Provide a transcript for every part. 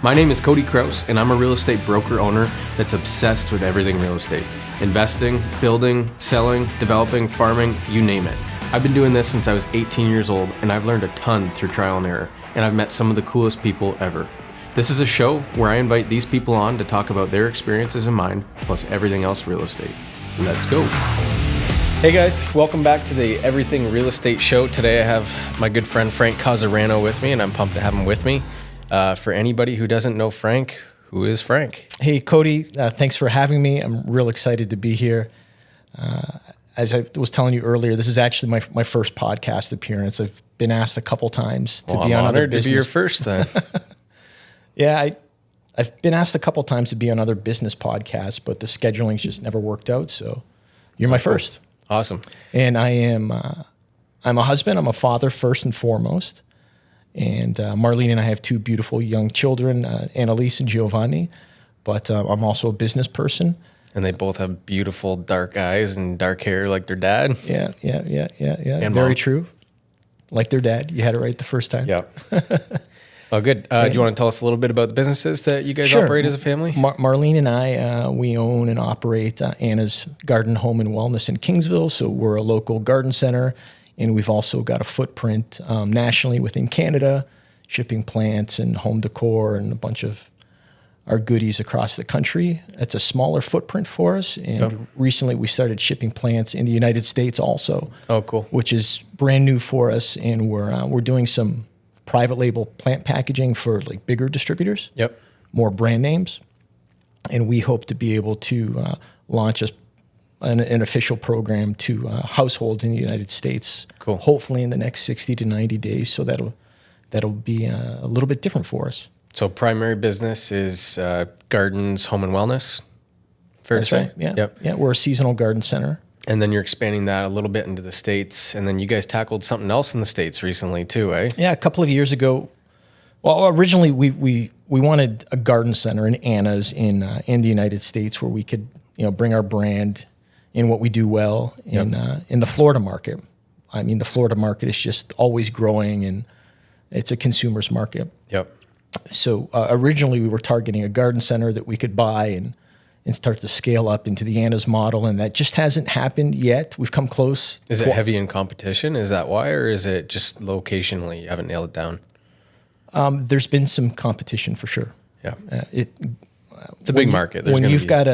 My name is Cody Kraus, and I'm a real estate broker owner that's obsessed with everything real estate. Investing, building, selling, developing, farming, you name it. I've been doing this since I was 18 years old, and I've learned a ton through trial and error, and I've met some of the coolest people ever. This is a show where I invite these people on to talk about their experiences and mine, plus everything else real estate. Let's go. Hey guys, welcome back to the Everything Real Estate Show. Today I have my good friend Frank Causarano with me, and I'm pumped to have him with me. For anybody who doesn't know Frank, who is Frank? Hey, Cody, thanks for having me. I'm real excited to be here. As I was telling you earlier, this is actually my first podcast appearance. I've been asked a couple times to be on other business. To be your first then. Yeah, I've been asked a couple times to be on other business podcasts, but the scheduling's just never worked out. So you're my first. Awesome. And I'm a husband. I'm a father first and foremost. And Marlene and I have two beautiful young children, Annalise and Giovanni. But I'm also a business person. And they both have beautiful dark eyes and dark hair like their dad. Yeah. And very mom. true. Like their dad. You had it right the first time. Yep. Oh, good. Do you want to tell us a little bit about the businesses that you guys operate as a family? Marlene and I, we own and operate Anna's Garden Home and Wellness in Kingsville. So we're a local garden center. And we've also got a footprint nationally within Canada, shipping plants and home decor and a bunch of our goodies across the country. It's a smaller footprint for us. And recently we started shipping plants in the United States also. Oh, cool. Which is brand new for us. And we're doing some private label plant packaging for like bigger distributors. Yep. More brand names. And we hope to be able to launch an official program to households in the United States. Cool. Hopefully in the next 60 to 90 days. So that'll be a little bit different for us. So primary business is gardens, home and wellness. Fair to say? Yeah. Yep. Yeah. We're a seasonal garden center. And then you're expanding that a little bit into the States. And then you guys tackled something else in the States recently too, eh? Yeah. A couple of years ago. Well, originally we wanted a garden center in Anna's in the United States where we could, bring our brand in what we do well in the Florida market. I mean, the Florida market is just always growing, and it's a consumer's market. Yep. So originally we were targeting a garden center that we could buy and start to scale up into the Anna's model, and that just hasn't happened yet. We've come close. Is it heavy in competition? Is that why, or is it just locationally you haven't nailed it down? There's been some competition for sure. Yeah. It's a big market. When you've got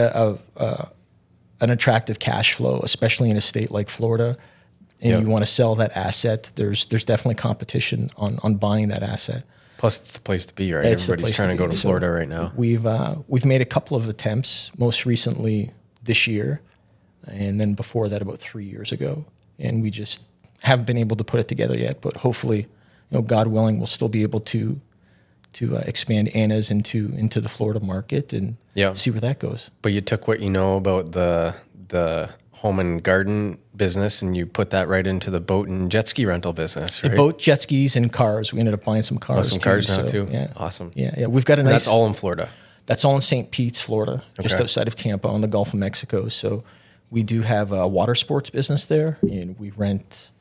an attractive cash flow, especially in a state like Florida, and you want to sell that asset, there's definitely competition on buying that asset. Plus, it's the place to be, right? Everybody's trying to go to Florida right now. We've made a couple of attempts, most recently this year, and then before that about 3 years ago, and we just haven't been able to put it together yet. But hopefully, God willing, we'll still be able to expand Anna's into the Florida market and see where that goes. But you took what you know about the home and garden business and you put that right into the boat and jet ski rental business, right? Boat, jet skis, and cars. We ended up buying some cars. Cars now too. Yeah. Awesome. Yeah. We've got a nice. That's all in Florida. That's all in St. Pete's, Florida, just outside of Tampa on the Gulf of Mexico. So we do have a water sports business there, and we rent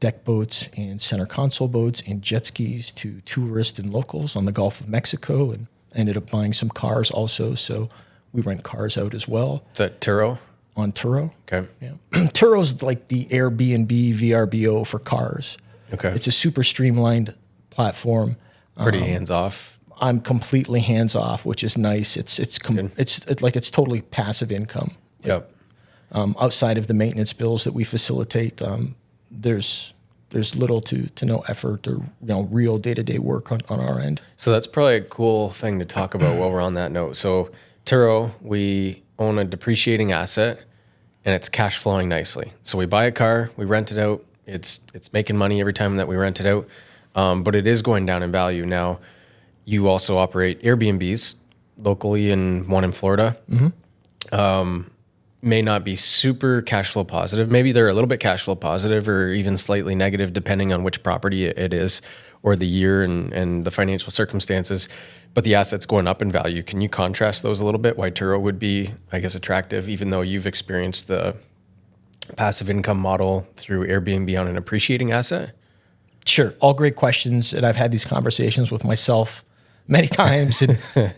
deck boats and center console boats and jet skis to tourists and locals on the Gulf of Mexico, and ended up buying some cars also. So we rent cars out as well. Is that Turo? On Turo. Okay. Yeah. Turo's like the Airbnb VRBO for cars. Okay. It's a super streamlined platform. Pretty hands off. I'm completely hands off, which is nice. It's totally passive income. Yep. Outside of the maintenance bills that we facilitate, there's little to no effort or real day-to-day work on our end. So that's probably a cool thing to talk about while we're on that note. So Turo, we own a depreciating asset and it's cash flowing nicely. So we buy a car, we rent it out. It's making money every time that we rent it out, but it is going down in value. Now, you also operate Airbnbs locally and one in Florida. Mm-hmm. May not be super cash flow positive. Maybe they're a little bit cash flow positive or even slightly negative depending on which property it is or the year and the financial circumstances, but the asset's going up in value. Can you contrast those a little bit? Why Turo would be, I guess, attractive, even though you've experienced the passive income model through Airbnb on an appreciating asset? Sure. All great questions. And I've had these conversations with myself many times,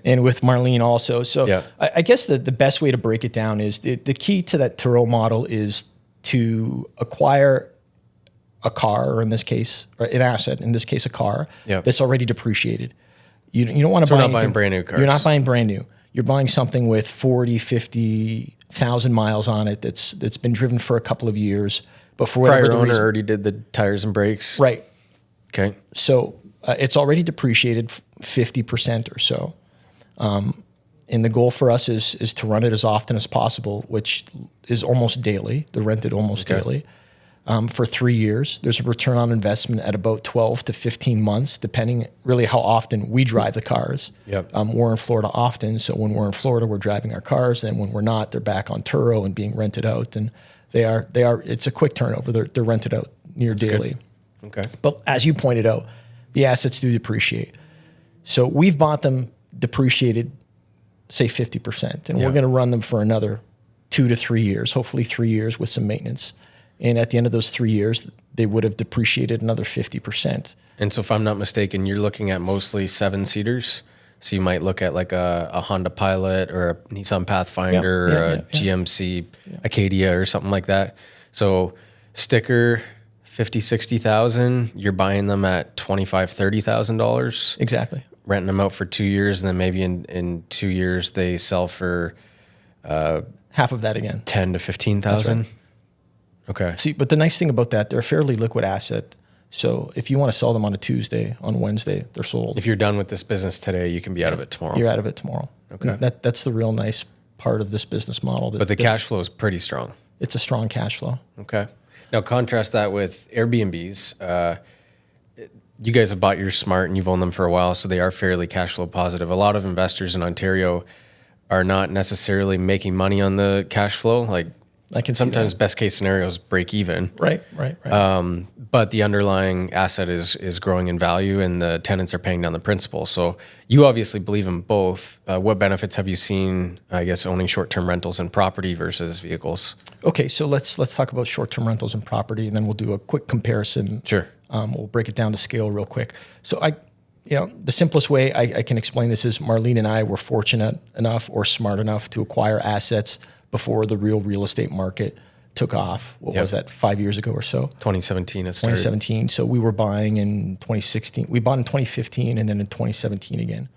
and with Marlene also. So Yeah. I guess the best way to break it down is the key to that Turo model is to acquire a car, or in this case, or an asset, in this case, a car Yep. that's already depreciated. You don't want to So buy we're not buying anything- brand new cars. You're not buying brand new. You're buying something with 40, 50,000 miles on it that's been driven for a couple of years. But for whatever Prior the owner reason, already did the tires and brakes. right? Okay. So it's already depreciated 50% or so. And the goal for us is to run it as often as possible, which is almost daily, the rented almost daily, for 3 years. There's a return on investment at about 12 to 15 months, depending really how often we drive the cars. Yep. We're in Florida often, so when we're in Florida, we're driving our cars. Then when we're not, they're back on Turo and being rented out. And they are. It's a quick turnover. They're rented out near daily. Okay. But as you pointed out, the assets do depreciate. So we've bought them depreciated, say 50%, and we're going to run them for another 2 to 3 years, hopefully 3 years with some maintenance. And at the end of those 3 years, they would have depreciated another 50%. And so if I'm not mistaken, you're looking at mostly 7-seaters. So you might look at like a Honda Pilot or a Nissan Pathfinder or a GMC Acadia or something like that. So sticker, 50, 60,000, you're buying them at $25,000, $30,000. Exactly. Renting them out for 2 years, and then maybe in 2 years they sell for Half of that again. 10 to 15,000. That's Okay. See, but the nice thing about that, they're a fairly liquid asset. So if you want to sell them on a Tuesday, on Wednesday, they're sold. If you're done with this business today, you can be out of it tomorrow. You're out of it tomorrow. Okay. That's the real nice part of this business model. But the cash flow is pretty strong. It's a strong cash flow. Okay. Now contrast that with Airbnbs. You guys have bought yours smart and you've owned them for a while, so they are fairly cash flow positive. A lot of investors in Ontario are not necessarily making money on the cash flow. Like I can see sometimes that. best case scenarios break even. Right. But the underlying asset is growing in value and the tenants are paying down the principal. So you obviously believe in both. What benefits have you seen, I guess, owning short-term rentals and property versus vehicles? Okay, so let's talk about short-term rentals and property, and then we'll do a quick comparison. Sure. We'll break it down to scale real quick. So the simplest way I can explain this is Marlene and I were fortunate enough or smart enough to acquire assets before the real estate market took off. What was that, 5 years ago or so? 2017 it started. 2017. So we were buying in 2016. We bought in 2015 and then in 2017 again.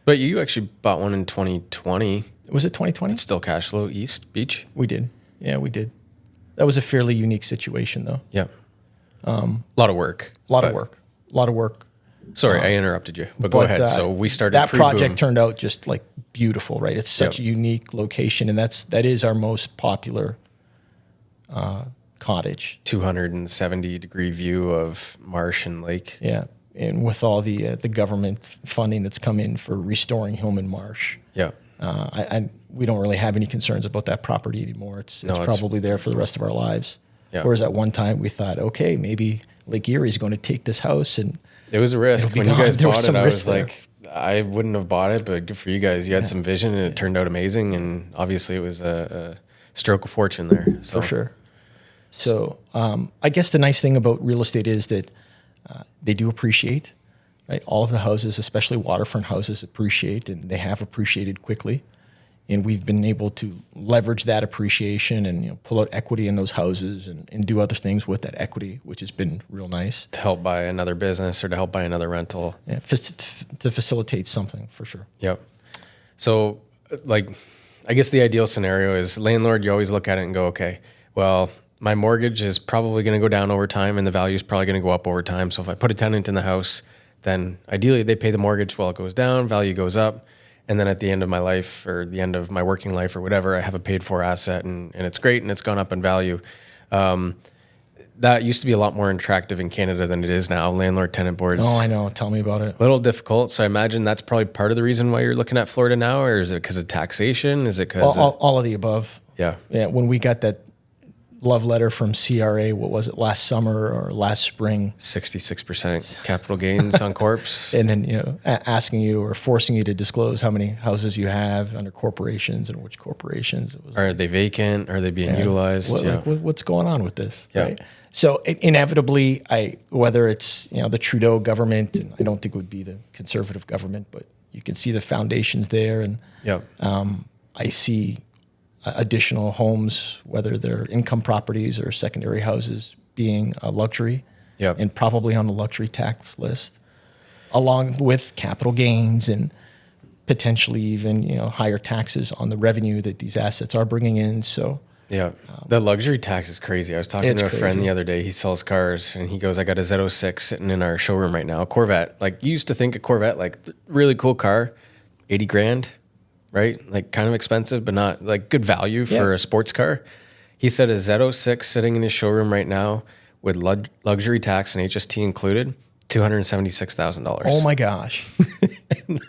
But you actually bought one in 2020. Was it 2020? It's still cash flow, East Beach. We did. Yeah, we did. That was a fairly unique situation though. Yeah. A lot of work. A lot of work. Sorry, I interrupted you, but go ahead. So we started that pre-boom. project turned out just like beautiful, right? It's such a unique location, and that is our most popular cottage. 270-degree view of marsh and lake. Yeah, and with all the government funding that's come in for restoring Hillman Marsh, Yeah. we don't really have any concerns about that property anymore. It's probably there for the rest of our lives. Yeah. Whereas at one time we thought, okay, maybe Lake Erie's going to take this house, and It was a risk. It'll be When you gone. guys There was bought it, some I risk was like, I wouldn't have bought it, but good for you guys. You had some vision and it turned out amazing. And obviously it was a stroke of fortune there. So. for sure. So I guess the nice thing about real estate is that they do appreciate, right? All of the houses, especially waterfront houses, appreciate, and they have appreciated quickly. And we've been able to leverage that appreciation and pull out equity in those houses and do other things with that equity, which has been real nice. To help buy another business or to help buy another rental. Yeah, to facilitate something for sure. Yep. So, like, I guess the ideal scenario is landlord, you always look at it and go, okay, well, my mortgage is probably going to go down over time and the value is probably going to go up over time. So if I put a tenant in the house, then ideally they pay the mortgage while it goes down, value goes up. And then at the end of my life or the end of my working life or whatever, I have a paid for asset and it's great and it's gone up in value. That used to be a lot more attractive in Canada than it is now. Landlord tenant boards. Oh, I know. Tell me about it. A little difficult. So I imagine that's probably part of the reason why you're looking at Florida now, or is it because of taxation? Is it because all of the above? Yeah. Yeah. When we got that love letter from CRA, what was it, last summer or last spring? 66% capital gains on corpse. And then, asking you or forcing you to disclose how many houses you have under corporations and which corporations. It was Are they vacant? Are they being utilized? What's going on with this? Yeah. Right. So inevitably, whether it's the Trudeau government, and I don't think it would be the Conservative government, but You can see the foundations there, and Yep. I see additional homes, whether they're income properties or secondary houses, being a luxury, Yep. and probably on the luxury tax list, along with capital gains and potentially even higher taxes on the revenue that these assets are bringing in. So Yeah. The luxury tax is crazy. I was talking It's to a friend crazy. the other day. He sells cars and he goes, I got a Z06 sitting in our showroom right now, a Corvette. Like, you used to think a Corvette, like, really cool car, 80 grand, right? Like, kind of expensive, but not like good value for a sports car. He said a Z06 sitting in his showroom right now with luxury tax and HST included, $276,000. oh my gosh.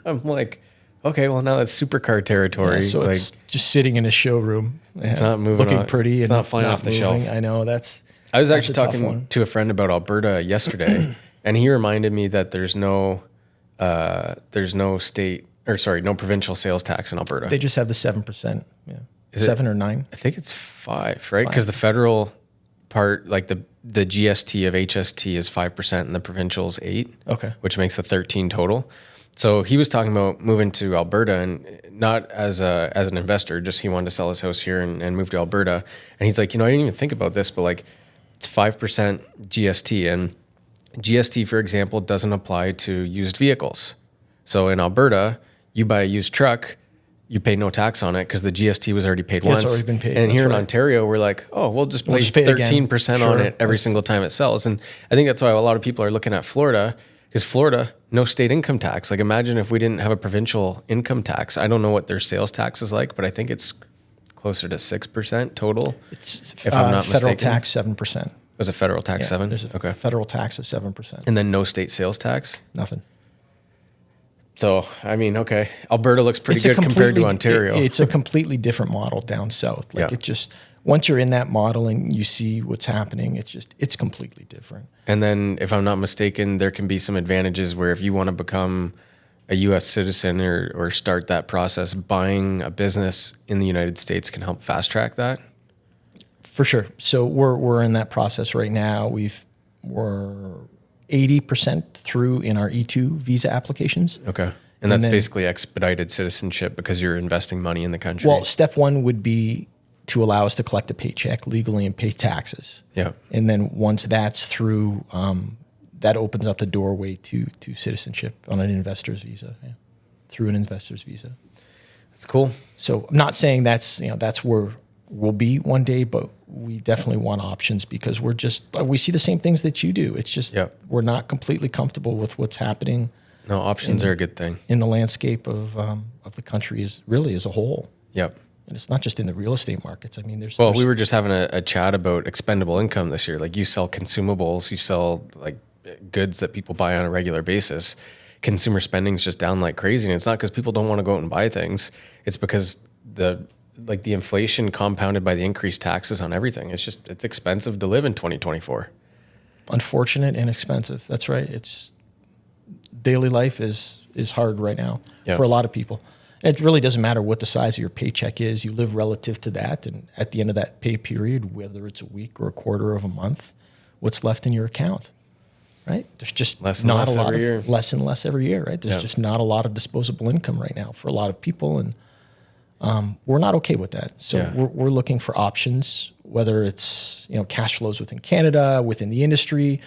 I'm like, okay, well, now that's supercar territory. So like, it's just sitting in a showroom. It's not moving looking off- pretty it's and not flying off the moving. shelf. I know that's I was that's actually a tough talking one. to a friend about Alberta yesterday, and he reminded me that there's no no provincial sales tax in Alberta. They just have the 7%. Yeah. Is it- 7 or 9. I think it's 5, right? Because the federal part, like the GST of HST is 5%, and the provincial is 8. Okay. Which makes the 13 total. So he was talking about moving to Alberta, and not as an investor, just he wanted to sell his house here and move to Alberta. And he's like, I didn't even think about this, but like it's 5% GST, and GST, for example, doesn't apply to used vehicles. So in Alberta, you buy a used truck, you pay no tax on it because the GST was already paid once. It's already been paid. And here That's in right. Ontario, we're like, oh, we'll just pay just pay it again. 13% on Sure. it every single time it sells. And I think that's why a lot of people are looking at Florida, because Florida, no state income tax. Like, imagine if we didn't have a provincial income tax. I don't know what their sales tax is like, but I think it's closer to 6% total. It's if I'm not federal mistaken. tax 7%. Was a federal tax 7? There's a Okay. federal tax of 7%. And then no state sales tax. Nothing. So, I mean, okay. Alberta looks pretty good compared to Ontario. It's a completely different model down south. Like Yeah. it just, once you're in that model and you see what's happening, it's completely different. And then, if I'm not mistaken, there can be some advantages where if you want to become a U.S. citizen or start that process, buying a business in the United States can help fast track that. For sure. So we're in that process right now. We're 80% through in our E2 visa applications. Okay. And that's then- basically expedited citizenship because you're investing money in the country. Well, step one would be to allow us to collect a paycheck legally and pay taxes. yeah. And then once that's through, that opens up the doorway to citizenship on an investor's visa, through an investor's visa. That's cool. So I'm not saying that's where we'll be one day, but we definitely want options because we see the same things that you do. It's just Yep. we're not completely comfortable with what's happening No, options are a good thing. in the landscape of the country as a whole. Yep. And it's not just in the real estate markets. I mean, Well, we were just having a chat about expendable income this year. Like, you sell consumables, you sell like goods that people buy on a regular basis. Consumer spending is just down like crazy, and it's not because people don't want to go out and buy things. It's because the inflation compounded by the increased taxes on everything. It's expensive to live in 2024. unfortunate and expensive. That's right. It's daily life is hard right now Yeah. for a lot of people. And it really doesn't matter what the size of your paycheck is. You live relative to that, and at the end of that pay period, whether it's a week or a quarter of a month, what's left in your account, right? There's just Less and not less a lot every year. of less and less every year, right? There's Yeah. just not a lot of disposable income right now for a lot of people, and we're not okay with that. So Yeah. we're looking for options, whether it's cash flows within Canada, within the industry,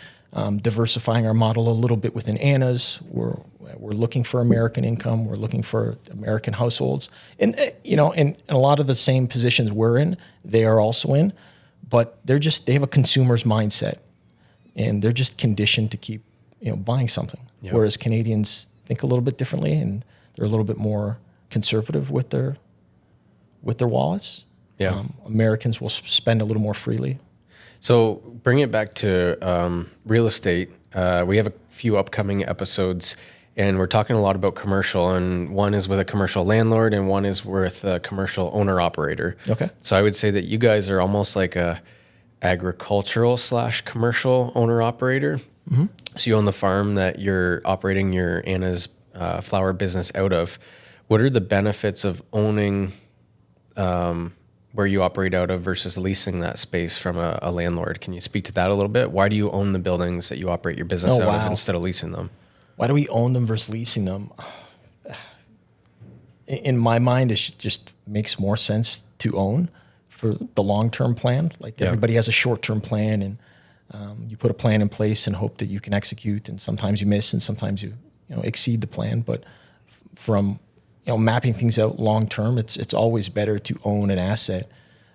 diversifying our model a little bit within Anna's. We're looking for American income. We're looking for American households, and and a lot of the same positions we're in, they are also in, but they have a consumer's mindset, and they're just conditioned to keep buying something. Yep. Whereas Canadians think a little bit differently, and they're a little bit more conservative with their wallets. Yeah. Americans will spend a little more freely. So bring it back to real estate. We have a few upcoming episodes, and we're talking a lot about commercial. And one is with a commercial landlord, and one is with a commercial owner operator. Okay. So I would say that you guys are almost like a agricultural / commercial owner operator. Mm-hmm. So you own the farm that you're operating your Anna's flower business out of. What are the benefits of owning where you operate out of versus leasing that space from a landlord? Can you speak to that a little bit? Why do you own the buildings that you operate your business out of instead of leasing them? Why do we own them versus leasing them? in my mind, it just makes more sense to own for the long-term plan. Like everybody has a short-term plan, and you put a plan in place and hope that you can execute. And sometimes you miss, and sometimes you exceed the plan. But from mapping things out long-term, it's always better to own an asset,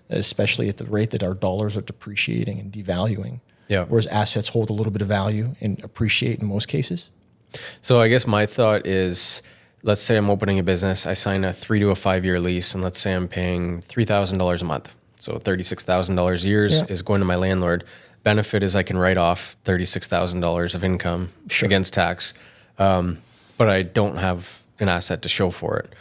especially at the rate that our dollars are depreciating and devaluing. Yeah. Whereas assets hold a little bit of value and appreciate in most cases. So I guess my thought is, let's say I'm opening a business, I sign a 3 to 5 year lease, and let's say I'm paying $3,000 a month. So $36,000 a year is going to my landlord. Benefit is I can write off $36,000 of income against tax, but I don't have an asset to show for it.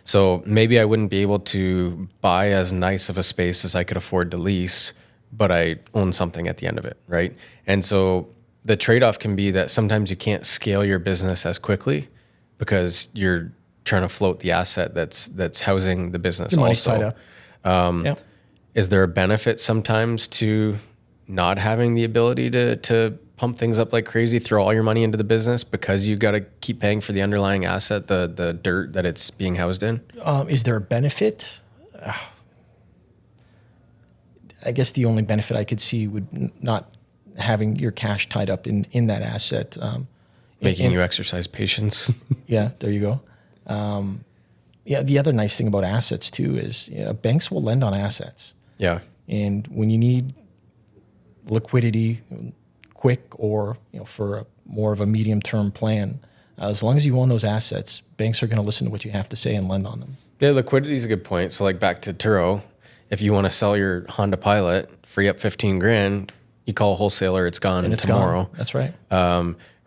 So maybe I wouldn't be able to buy as nice of a space as I could afford to lease, but I own something at the end of it, right? And so the trade-off can be that sometimes you can't scale your business as quickly because you're trying to float the asset that's housing the business. Your money's tied up. Is there a benefit sometimes to not having the ability to pump things up like crazy, throw all your money into the business because you got to keep paying for the underlying asset, the dirt that it's being housed in? Is there a benefit? I guess the only benefit I could see would not having your cash tied up in that asset. Making you exercise patience. Yeah, there you go. The other nice thing about assets too is banks will lend on assets. Yeah. And when you need liquidity quick or for more of a medium-term plan, as long as you own those assets, banks are going to listen to what you have to say and lend on them. Yeah, liquidity is a good point. So like back to Turo, if you want to sell your Honda Pilot, free up 15 grand, you call a wholesaler, it's gone tomorrow. Gone. That's right.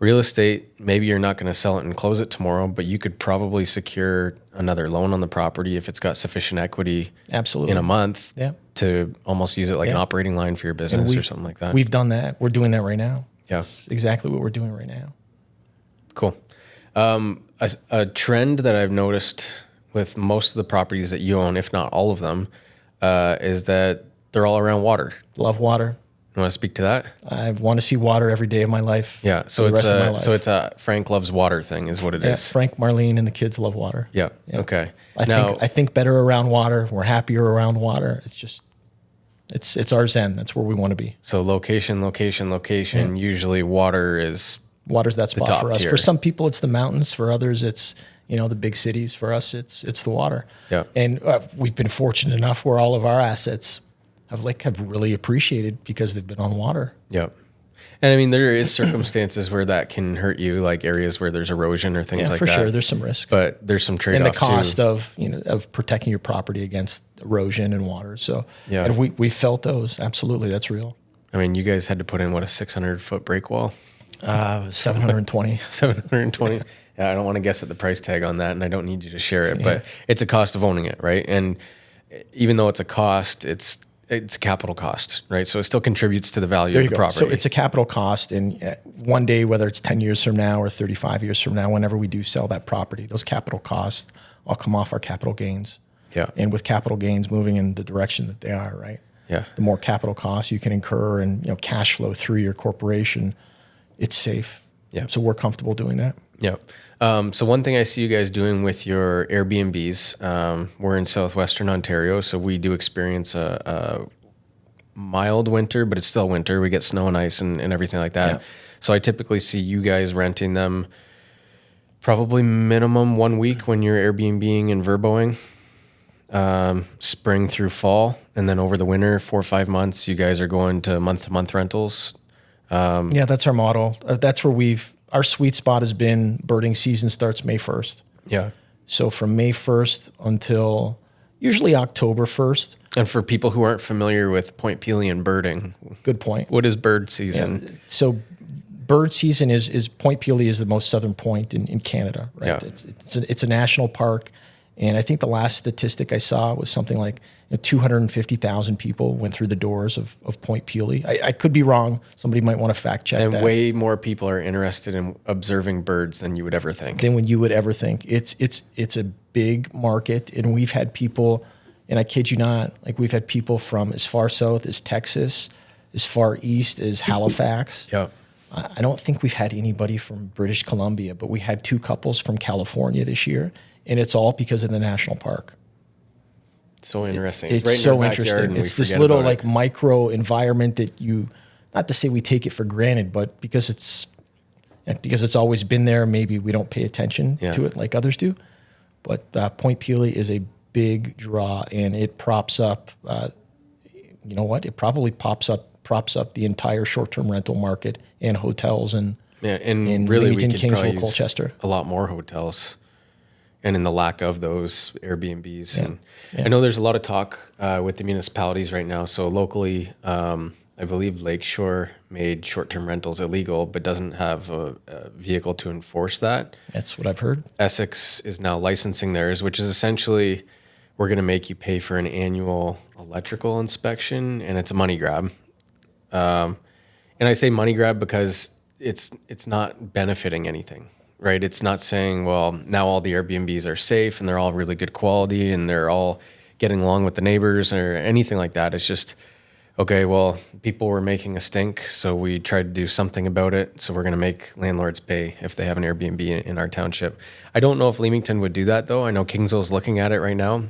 Real estate, maybe you're not going to sell it and close it tomorrow, but you could probably secure another loan on the property if it's got sufficient equity. Absolutely. In a month. Yeah. To almost use it like an operating line for your business or something like that. We've done that. We're doing that right now. Yeah. That's exactly what we're doing right now. Cool. A trend that I've noticed with most of the properties that you own, if not all of them, is that they're all around water. Love water. You want to speak to that? I want to see water every day of my life. Yeah. So it's a Frank loves water thing is what it is. Frank, Marlene, and the kids love water. Yeah. Okay. I think better around water. We're happier around water. It's just, it's our zen. That's where we want to be. So location. Yeah. Usually water's that spot for us. Tier. For some people, it's the mountains. For others, it's the big cities. For us, it's the water. Yeah. And we've been fortunate enough where all of our assets have really appreciated because they've been on water. Yep. And I mean, there is circumstances where that can hurt you, like areas where there's erosion or things like that. Yeah, for sure. There's some risk. But there's some trade-off and the cost of protecting your property against erosion and water. So, and we felt those. Absolutely. That's real. I mean, you guys had to put in, what, a 600-foot break wall? 720. 720. Yeah, I don't want to guess at the price tag on that, and I don't need you to share it, but it's a cost of owning it, right? And even though it's a cost, it's a capital cost, right? So it still contributes to the value of the property. So it's a capital cost, and one day, whether it's 10 years from now or 35 years from now, whenever we do sell that property, those capital costs all come off our capital gains. Yeah. And with capital gains moving in the direction that they are, right? Yeah. The more capital costs you can incur and cash flow through your corporation, it's safe. Yeah. So we're comfortable doing that. Yeah. So one thing I see you guys doing with your Airbnbs, we're in southwestern Ontario, so we do experience a mild winter, but it's still winter. We get snow and ice and everything like that. Yeah. So I typically see you guys renting them probably minimum 1 week when you're Airbnb-ing and Verboing, spring through fall, and then over the winter, 4 or 5 months, you guys are going to month rentals. Yeah, that's our model. That's where our sweet spot has been birding season starts May 1st. Yeah. So from May 1st until usually October 1st. And for people who aren't familiar with Point Pelee and birding. Good point. What is bird season? Yeah. So bird season is Point Pelee is the most southern point in Canada, right? Yeah. It's a national park. And I think the last statistic I saw was something like 250,000 people went through the doors of Point Pelee. I could be wrong. Somebody might want to fact check that. And way more people are interested in observing birds than you would ever think. Than when you would ever think. It's a big market, and we've had people, and I kid you not, like we've had people from as far south as Texas, as far east as Halifax. Yeah. I don't think we've had anybody from British Columbia, but we had 2 couples from California this year. and it's all because of the national park. So interesting. It's right in so our backyard interesting. and we It's this forget little about like it. micro environment that you, not to say we take it for granted, but because it's always been there, maybe we don't pay attention Yeah. to it like others do. But Point Pelee is a big draw, and it props up. You know what? It probably props up the entire short-term rental market and hotels and Yeah, and in really Leamington, we could probably Kingsville, use Colchester. a lot more hotels, and in the lack of those Airbnbs. Yeah. And Yeah. I know there's a lot of talk with the municipalities right now. So locally, I believe Lakeshore made short-term rentals illegal, but doesn't have a vehicle to enforce that. That's what I've heard. Essex is now licensing theirs, which is essentially we're going to make you pay for an annual electrical inspection, and it's a money grab. And I say money grab because it's not benefiting anything, right? It's not saying, well, now all the Airbnbs are safe and they're all really good quality and they're all getting along with the neighbors or anything like that. It's just, okay, well, people were making a stink, so we tried to do something about it. So we're going to make landlords pay if they have an Airbnb in our township. I don't know if Leamington would do that, though. I know Kingsville's looking at it right now.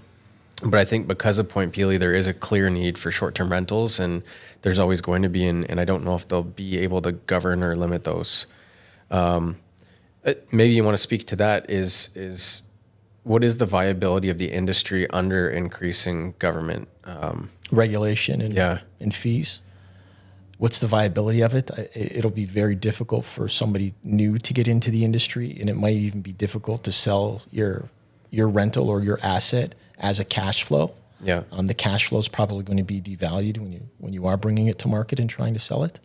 But I think because of Point Pelee, there is a clear need for short-term rentals, and there's always going to be, and I don't know if they'll be able to govern or limit those. Maybe you want to speak to that is what is the viability of the industry under increasing government Regulation and Yeah. and fees. What's the viability of it? It'll be very difficult for somebody new to get into the industry, and it might even be difficult to sell your rental or your asset as a cash flow. Yeah. The cash flow is probably going to be devalued when you are bringing it to market and trying to sell it.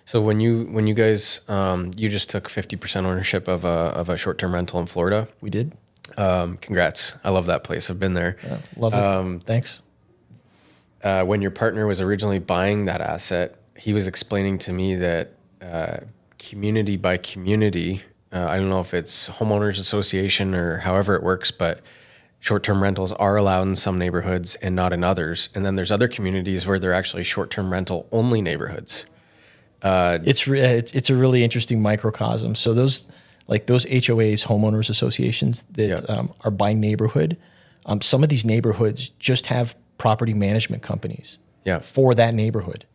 So when you guys you just took 50% ownership of a short-term rental in Florida. We did. Congrats! I love that place. I've been there. Love it. Thanks. When your partner was originally buying that asset, he was explaining to me that community by community, I don't know if it's homeowners association or however it works, but short-term rentals are allowed in some neighborhoods and not in others. And then there's other communities where they're actually short-term rental only neighborhoods. It's a really interesting microcosm. So those HOAs, homeowners associations that are by neighborhood, some of these neighborhoods just have property management companies for that neighborhood.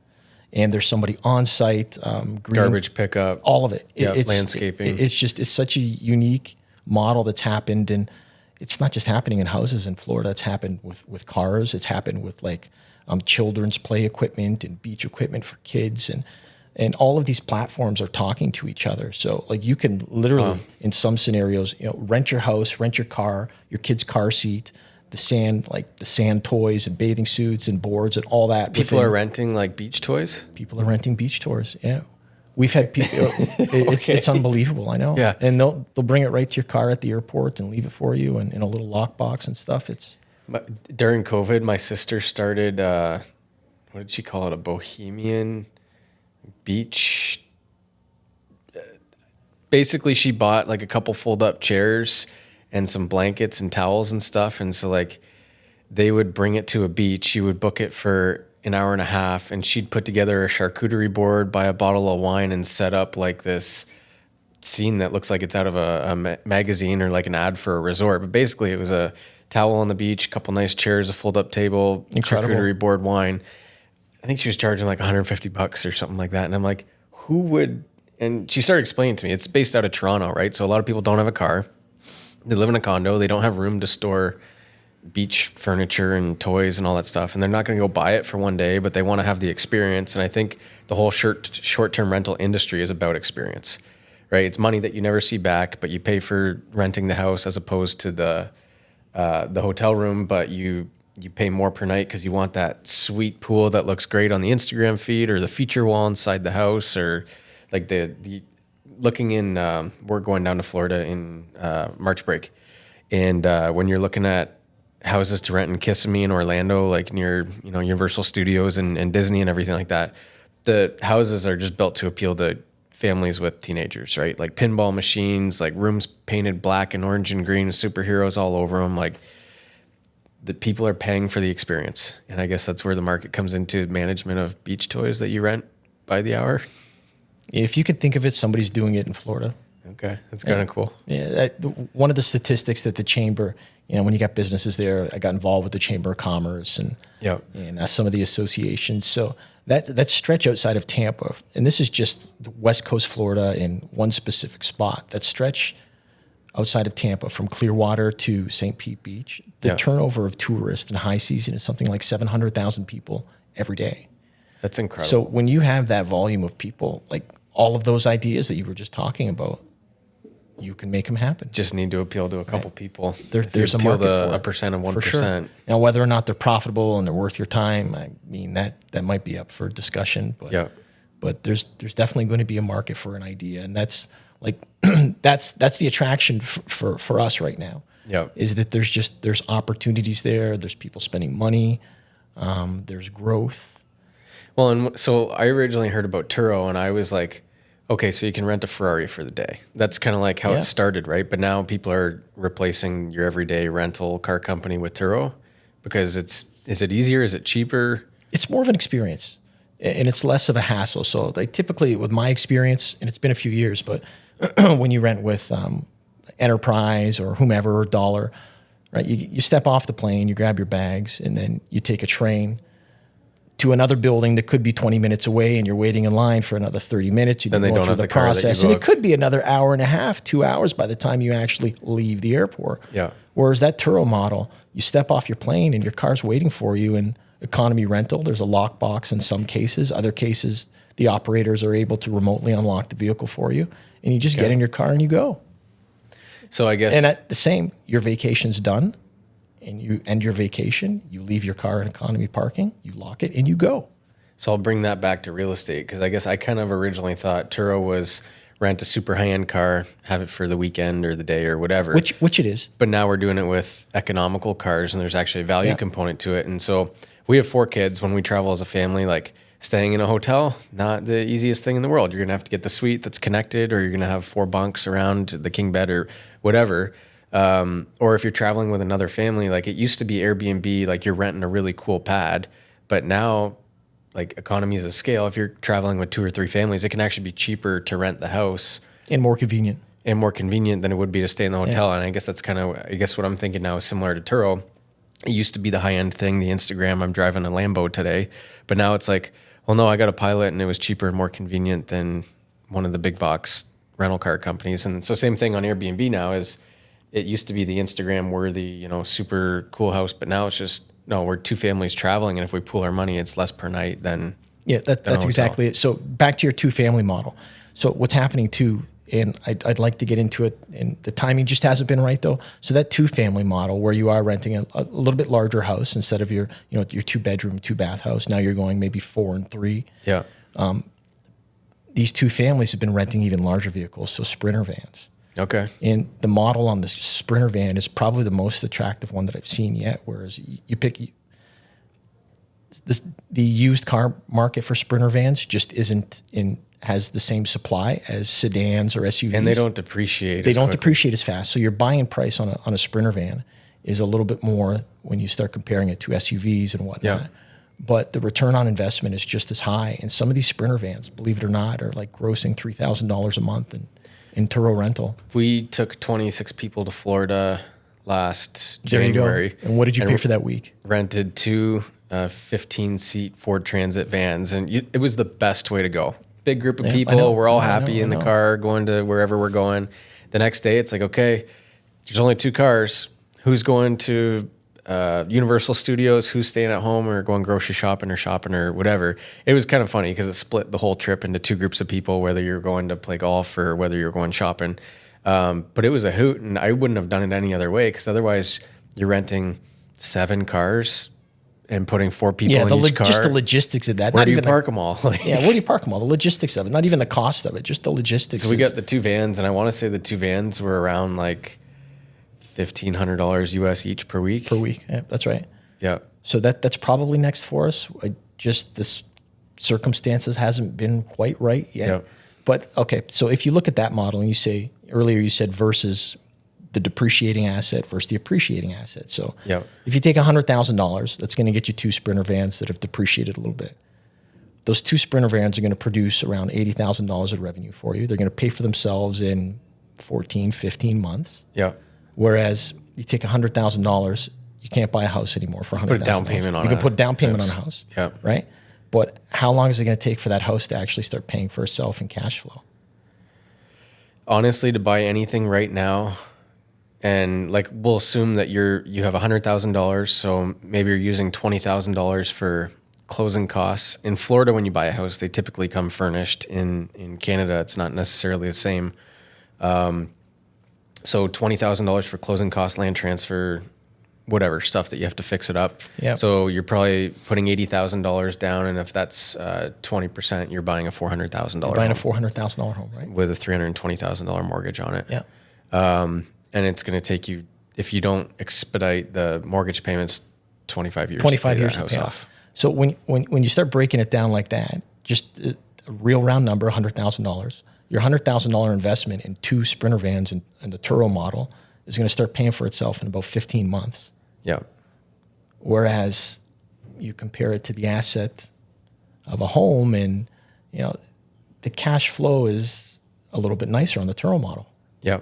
And there's somebody on site, Garbage pickup, all of it. It's landscaping. It's such a unique model that's happened, and it's not just happening in houses in Florida. It's happened with cars. It's happened with children's play equipment and beach equipment for kids, and all of these platforms are talking to each other. So you can literally in some scenarios, rent your house, rent your car, your kid's car seat, the sand toys and bathing suits and boards and all that. People are renting beach toys. People are renting beach tours. Yeah. We've had people, it's unbelievable. I know. Yeah. And they'll bring it right to your car at the airport and leave it for you and in a little lockbox and stuff. During COVID, my sister started, what did she call it? A bohemian beach. Basically, she bought a couple fold up chairs and some blankets and towels and stuff. And so they would bring it to a beach. She would book it for an hour and a half, and she'd put together a charcuterie board, buy a bottle of wine, and set up this scene that looks like it's out of a magazine or an ad for a resort. But basically, it was a towel on the beach, a couple nice chairs, a fold-up table, Incredible. charcuterie board, wine. I think she was charging $150 or something like that. And I'm like, who would? And she started explaining to me, it's based out of Toronto, right? So a lot of people don't have a car. They live in a condo. They don't have room to store beach furniture and toys and all that stuff, and they're not going to go buy it for one day, but they want to have the experience. And I think the whole short-term rental industry is about experience, right? It's money that you never see back, but you pay for renting the house as opposed to the hotel room, but you pay more per night because you want that sweet pool that looks great on the Instagram feed or the feature wall inside the house, or the looking in. We're going down to Florida in March break, and when you're looking at houses to rent in Kissimmee and Orlando, near Universal Studios and Disney and everything like that, the houses are just built to appeal to families with teenagers, right? Pinball machines, rooms painted black and orange and green with superheroes all over them. The people are paying for the experience, and I guess that's where the market comes into management of beach toys that you rent by the hour. If you can think of it, somebody's doing it in Florida. Okay. That's kind of cool. Yeah, one of the statistics that the chamber, when you got businesses there, I got involved with the Chamber of Commerce and Yep. some of the associations. So that stretch outside of Tampa, and this is just the West Coast Florida in one specific spot. That stretch outside of Tampa from Clearwater to St. Pete Beach, the turnover of tourists in high season is something like 700,000 people every day. That's incredible. So when you have that volume of people, like all of those ideas that you were just talking about, you can make them happen. Just need to appeal to a couple people. There's a market for it. 1% of 1%. For sure. Now, whether or not they're profitable and they're worth your time, I mean, that might be up for discussion. But there's definitely going to be a market for an idea, and that's like that's the attraction for us right now. Yeah, is that there's opportunities there. There's people spending money. There's growth. Well, and so I originally heard about Turo, and I was like, okay, so you can rent a Ferrari for the day. That's kind of like how it started, right? But now people are replacing your everyday rental car company with Turo because is it easier? Is it cheaper? It's more of an experience, and it's less of a hassle. So like typically with my experience, and it's been a few years, but when you rent with Enterprise or whomever or Dollar, right? You step off the plane, you grab your bags, and then you take a train to another building that could be 20 minutes away, and you're waiting in line for another 30 minutes. Then they don't have the process, and it could be another hour and a half, 2 hours by the time you actually leave the airport. Yeah. Whereas that Turo model, you step off your plane and your car's waiting for you. In economy rental, there's a lockbox in some cases. Other cases, the operators are able to remotely unlock the vehicle for you, and you just get in your car and you go. So I guess, and at the same, your vacation's done. And you end your vacation, you leave your car in economy parking, you lock it, and you go. So I'll bring that back to real estate because I guess I kind of originally thought Turo was rent a super high-end car, have it for the weekend or the day or whatever. Which it is. But now we're doing it with economical cars, and there's actually a value component to it. And so we have 4 kids. When we travel as a family, like staying in a hotel, not the easiest thing in the world. You're going to have to get the suite that's connected, or you're going to have 4 bunks around the king bed or whatever. Or if you're traveling with another family, like it used to be Airbnb, like you're renting a really cool pad, but now like economies of scale, if you're traveling with 2 or 3 families, it can actually be cheaper to rent the house and more convenient than it would be to stay in the hotel. And I guess that's kind of, what I'm thinking now is similar to Turo. It used to be the high end thing, the Instagram, I'm driving a Lambo today, but now it's like, well, no, I got a Pilot and it was cheaper and more convenient than one of the big box rental car companies. And so same thing on Airbnb now is, it used to be the Instagram worthy, super cool house, but now it's just, no, we're 2 families traveling, and if we pool our money, it's less per night than that's exactly it. So back to your 2-family model. So what's happening too, and I'd like to get into it, and the timing just hasn't been right though. So that 2-family model where you are renting a little bit larger house instead of your 2-bedroom, 2-bath house, now you're going maybe 4 and 3. Yeah. These 2 families have been renting even larger vehicles, so Sprinter vans. Okay. And the model on the Sprinter van is probably the most attractive one that I've seen yet. Whereas you pick the used car market for Sprinter vans just has the same supply as sedans or SUVs. And they don't depreciate. They don't depreciate as fast. So your buying price on a Sprinter van is a little bit more when you start comparing it to SUVs and whatnot. Yeah. But the return on investment is just as high. And some of these Sprinter vans, believe it or not, are like grossing $3,000 a month in Turo rental. We took 26 people to Florida last There January. you go. And what did you pay for that week? Rented 2 15-seat Ford Transit vans, and it was the best way to go. Big group of people. We're all happy in the car going to wherever we're going. The next day, it's like, okay, there's only 2 cars. Who's going to Universal Studios? Who's staying at home or going grocery shopping or whatever? It was kind of funny because it split the whole trip into 2 groups of people, whether you're going to play golf or whether you're going shopping. But it was a hoot, and I wouldn't have done it any other way because otherwise you're renting 7 cars and putting 4 people in each car. Just the logistics of that. Where do you park them all? Where do you park them all? The logistics of it, not even the cost of it, just the logistics. So we got the 2 vans, and I want to say the 2 vans were around like $1,500 US each per week. Yeah, that's right. Yeah. So that's probably next for us. Just this circumstances hasn't been quite right yet. Yep. But okay, so if you look at that model and you say earlier you said versus the depreciating asset versus the appreciating asset. So if you take $100,000, that's going to get you 2 Sprinter vans that have depreciated a little bit. Those 2 Sprinter vans are going to produce around $80,000 of revenue for you. They're going to pay for themselves in 14, 15 months. Yeah. Whereas you take $100,000, you can't buy a house anymore for $100,000. Put a down payment on You can a put down payment house. on a house. Yeah. Right? But how long is it going to take for that house to actually start paying for itself in cash flow? Honestly, to buy anything right now, and like we'll assume that you have $100,000, so maybe you're using $20,000 for closing costs. In Florida, when you buy a house, they typically come furnished. In Canada, it's not necessarily the same. So $20,000 for closing costs, land transfer, whatever stuff that you have to fix it up. Yep. So you're probably putting $80,000 down, and if that's 20%, you're buying a $400,000. Buying a $400,000 home, right? With a $320,000 mortgage on it. Yeah. And it's going to take you, if you don't expedite the mortgage payments, 25 years. 25 to pay years that to house pay off. off. So when you start breaking it down like that, just a real round number, $100,000, your $100,000 investment in 2 Sprinter vans and the Turo model is going to start paying for itself in about 15 months. Yeah. Whereas you compare it to the asset of a home, and the cash flow is a little bit nicer on the Turo model. Yeah.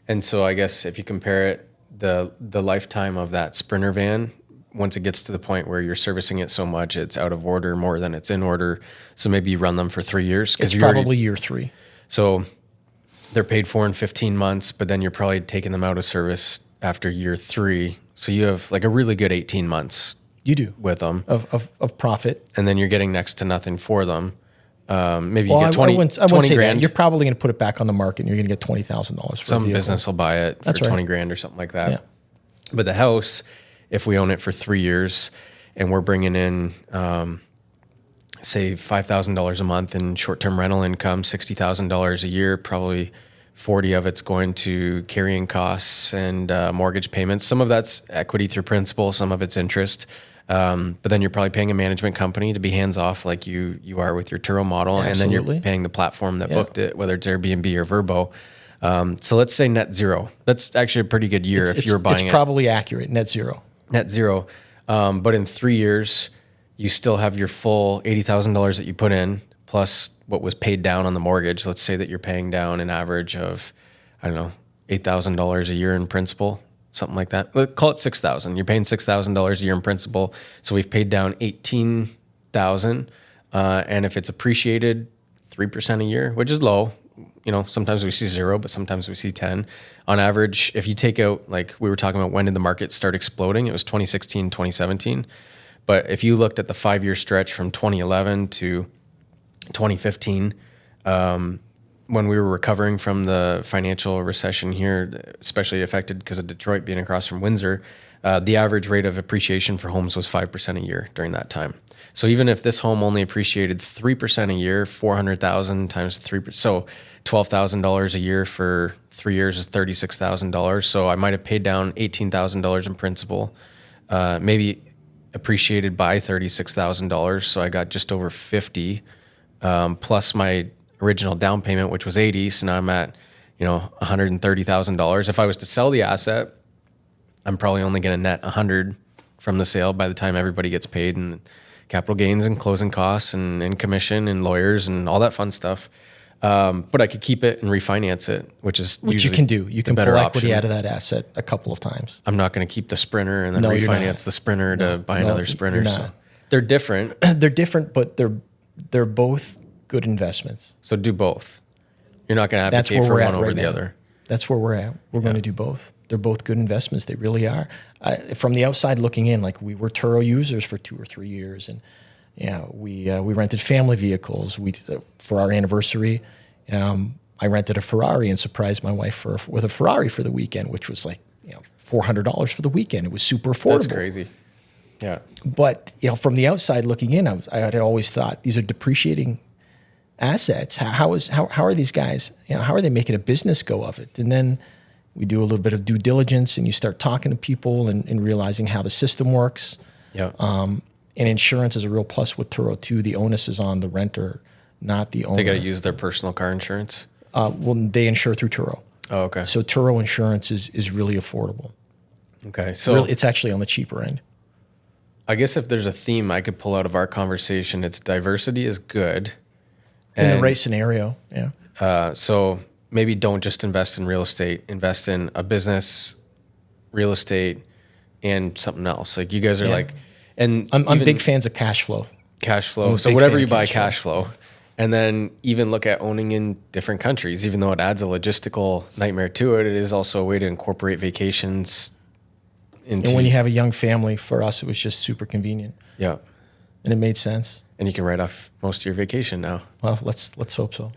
And so I guess if you compare it, the lifetime of that Sprinter van, once it gets to the point where you're servicing it so much, it's out of order more than it's in order. So maybe you run them for 3 years. It's probably year 3. So they're paid for in 15 months, but then you're probably taking them out of service after year 3. So you have like a really good 18 months. You do. With them. Of profit. And then you're getting next to nothing for them. Maybe Well, you get 20, I wouldn't 20 say grand. that. You're probably going to put it back on the market and you're going to get $20,000 for Some a vehicle. business will buy it That's for right. 20 grand or something like that. Yeah. But the house, if we own it for 3 years and we're bringing in, say $5,000 a month in short-term rental income, $60,000 a year, probably 40 of it's going to carrying costs and mortgage payments. Some of that's equity through principal, some of it's interest. But then you're probably paying a management company to be hands off like you are with your Turo model. Yeah, and then absolutely. you're paying the platform that booked it, whether it's Airbnb or Vrbo. So let's say net zero. That's actually a pretty good year if you were buying It's probably accurate, net zero. net zero. But in 3 years, you still have your full $80,000 that you put in, plus what was paid down on the mortgage. Let's say that you're paying down an average of, I don't know, $8,000 a year in principal, something like that. Call it $6,000. You're paying $6,000 a year in principal. So we've paid down $18,000. And if it's appreciated 3% a year, which is low, sometimes we see 0, but sometimes we see 10. On average, if you take out, like we were talking about, when did the market start exploding? It was 2016, 2017. But if you looked at the 5-year stretch from 2011 to 2015, when we were recovering from the financial recession here, especially affected because of Detroit being across from Windsor, the average rate of appreciation for homes was 5% a year during that time. So even if this home only appreciated 3% a year, 400,000 times 3%, so $12,000 a year for 3 years is $36,000. So I might have paid down $18,000 in principal, maybe appreciated by $36,000. So I got just over 50, plus my original down payment, which was 80. So now I'm at, $130,000. If I was to sell the asset, I'm probably only going to net 100 from the sale by the time everybody gets paid, and capital gains and closing costs and commission and lawyers and all that fun stuff. But I could keep it and refinance it, which you can do. You can pull better equity option. out of that asset a couple of times. I'm not going to keep the Sprinter and then No, you're refinance not. the Sprinter to buy another Sprinter. you're not. So they're different. They're different, but they're both good investments. So do both. You're not going to That's advocate where for we're one at over right the now. other. That's where we're at. We're going to do both. They're both good investments. They really are. From the outside looking in, like, we were Turo users for 2 or 3 years, and we rented family vehicles. For our anniversary, I rented a Ferrari and surprised my wife with a Ferrari for the weekend, which was like $400 for the weekend. It was super affordable. That's crazy. Yeah. But from the outside looking in, I had always thought these are depreciating assets. How are these guys? How are they making a business go of it? And then we do a little bit of due diligence, and you start talking to people and realizing how the system works. Yeah. And insurance is a real plus with Turo too. The onus is on the renter, not the owner. They got to use their personal car insurance. Well, they insure through Turo. Oh, okay. So Turo insurance is really affordable. Okay. So It's actually on the cheaper end. I guess if there's a theme I could pull out of our conversation, it's diversity is good. In the right scenario, yeah. So maybe don't just invest in real estate, invest in a business, real estate, and something else. Like you guys are like, and I'm big fans of cash flow. Cash flow. So whatever you buy, cash flow. And then even look at owning in different countries, even though it adds a logistical nightmare to it, it is also a way to incorporate vacations into. And when you have a young family, for us, it was just super convenient. Yeah. And it made sense. And you can write off most of your vacation now. Well, let's hope so.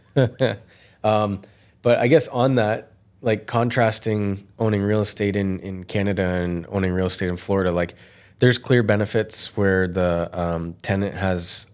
But I guess on that, like contrasting owning real estate in Canada and owning real estate in Florida, like there's clear benefits where the tenant has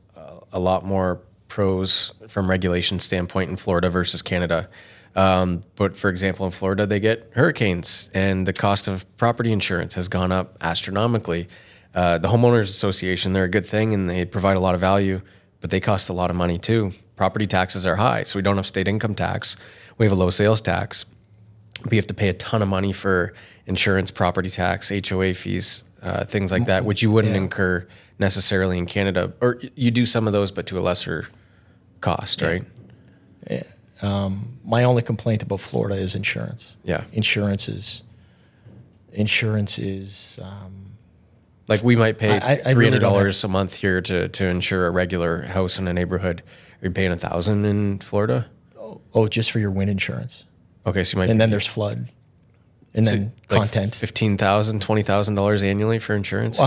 a lot more pros from regulation standpoint in Florida versus Canada. But for example, in Florida, they get hurricanes and the cost of property insurance has gone up astronomically. The homeowners association, they're a good thing and they provide a lot of value, but they cost a lot of money too. Property taxes are high. So we don't have state income tax. We have a low sales tax. We have to pay a ton of money for insurance, property tax, HOA fees, things like that, which you wouldn't incur necessarily in Canada, or you do some of those, but to a lesser cost, right? Yeah. My only complaint about Florida is insurance. Yeah. Insurance is like we might pay $300 a month here to insure a regular house in a neighborhood. Are you paying $1,000 in Florida? Oh, just for your wind insurance. Okay, so you might. And then there's flood, and then like content. $15,000, $20,000 annually for insurance.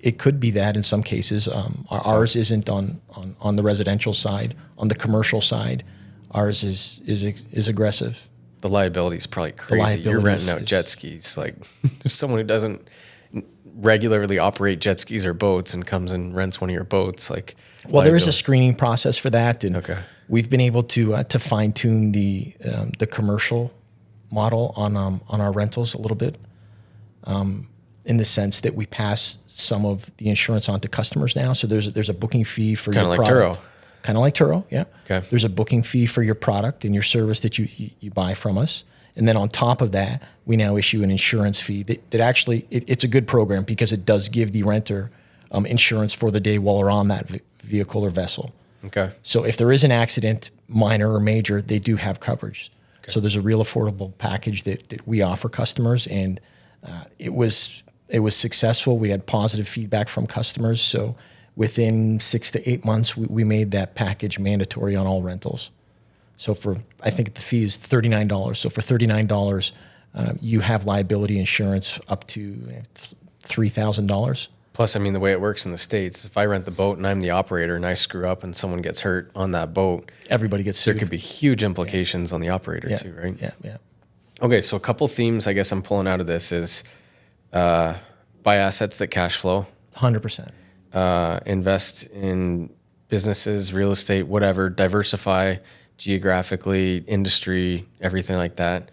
It could be that in some cases. Ours isn't on the residential side. On the commercial side, ours is aggressive. The liability is probably crazy. You're renting out jet skis. Like someone who doesn't regularly operate jet skis or boats and comes and rents one of your boats. Like, well, there is a screening process for that, and okay. We've been able to fine tune the commercial model on our rentals a little bit, in the sense that we pass some of the insurance on to customers now. So there's a booking fee for your product. Kind of like Turo, yeah. Okay. There's a booking fee for your product and your service that you buy from us. And then on top of that, we now issue an insurance fee that actually, it's a good program because it does give the renter insurance for the day while we're on that vehicle or vessel. Okay. So if there is an accident, minor or major, they do have coverage. Okay. So there's a real affordable package that we offer customers, and it was successful. We had positive feedback from customers. So within 6 to 8 months, we made that package mandatory on all rentals. So I think the fee is $39. So for $39, you have liability insurance up to $3,000. Plus, I mean, the way it works in the States, if I rent the boat and I'm the operator and I screw up and someone gets hurt on that boat, everybody gets sued. There could be huge implications on the operator too, right? Yeah. Okay, so a couple themes I guess I'm pulling out of this is buy assets that cash flow. 100%. Invest in businesses, real estate, whatever, diversify geographically, industry, everything like that.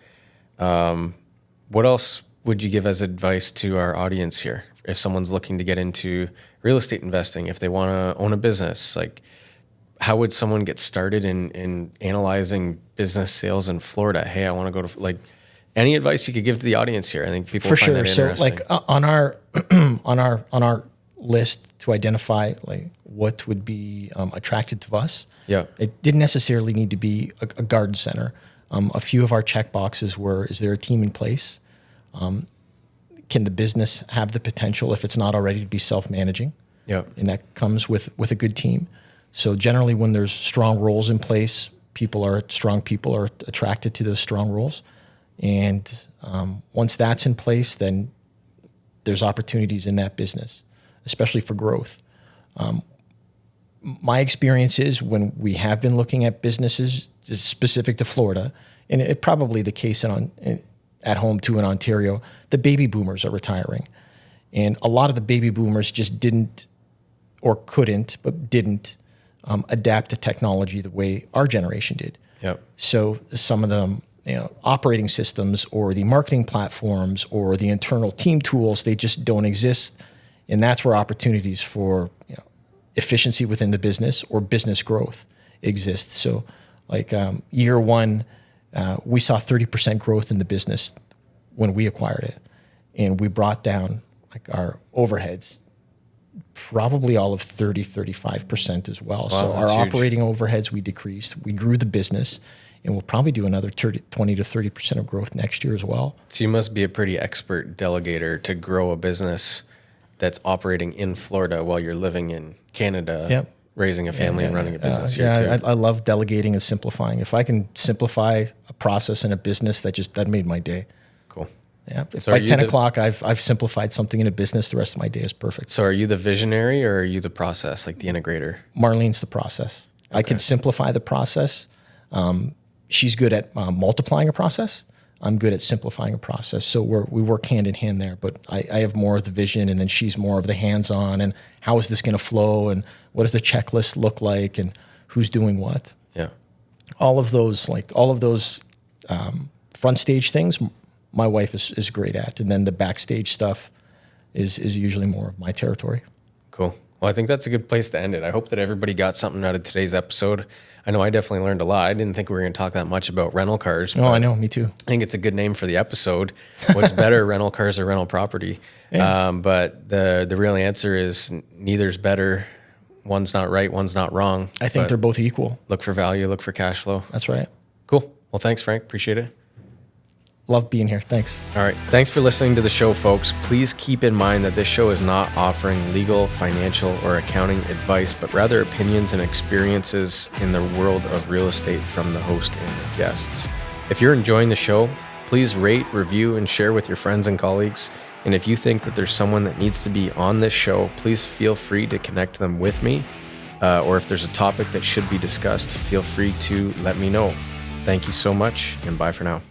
What else would you give as advice to our audience here? If someone's looking to get into real estate investing, if they want to own a business, like how would someone get started in analyzing business sales in Florida? Hey, I want to go to, like, any advice you could give to the audience here? I think people for find sure. that interesting. So like on our list to identify like what would be attracted to us. Yeah. It didn't necessarily need to be a garden center. A few of our check boxes were, is there a team in place? Can the business have the potential, if it's not already, to be self-managing? Yeah. And that comes with a good team. So generally when there's strong roles in place, strong people are attracted to those strong roles. And once that's in place, then there's opportunities in that business, especially for growth. My experience is when we have been looking at businesses specific to Florida, and it probably the case at home too in Ontario, the baby boomers are retiring. And a lot of the baby boomers just didn't adapt to technology the way our generation did. Yep. So some of them, operating systems or the marketing platforms or the internal team tools, they just don't exist. And that's where opportunities for efficiency within the business or business growth exist. So like year one, we saw 30% growth in the business when we acquired it. And we brought down like our overheads, probably all of 35% as well. Wow, so our huge. operating overheads, we decreased. We grew the business, and we'll probably do another 20 to 30% of growth next year as well. So you must be a pretty expert delegator to grow a business that's operating in Florida while you're living in Canada, Yep. raising a family and running a business here too. I love delegating and simplifying. If I can simplify a process in a business, that made my day. Cool. Yeah. If So by 10 o'clock I've simplified something in a business, the rest of my day is perfect. So are you the visionary or are you the process, like the integrator? Marlene's the process. I can simplify the process. She's good at multiplying a process. I'm good at simplifying a process. So we work hand in hand there, but I have more of the vision, and then she's more of the hands-on, and how is this going to flow, and what does the checklist look like, and who's doing what. Yeah. All of those front stage things, my wife is great at, and then the backstage stuff is usually more of my territory. Cool. Well, I think that's a good place to end it. I hope that everybody got something out of today's episode. I know I definitely learned a lot. I didn't think we were going to talk that much about rental cars. Oh, I know. Me too. I think it's a good name for the episode. What's better, rental cars or rental property? Yeah. But the real answer is neither's better. One's not right. One's not wrong. I think they're both equal. Look for value. Look for cash flow. That's right. Cool. Well, thanks, Frank. Appreciate it. Love being here. Thanks. All right. Thanks for listening to the show, folks. Please keep in mind that this show is not offering legal, financial, or accounting advice, but rather opinions and experiences in the world of real estate from the host and the guests. If you're enjoying the show, please rate, review, and share with your friends and colleagues. And if you think that there's someone that needs to be on this show, please feel free to connect them with me. Or if there's a topic that should be discussed, feel free to let me know. Thank you so much, and bye for now.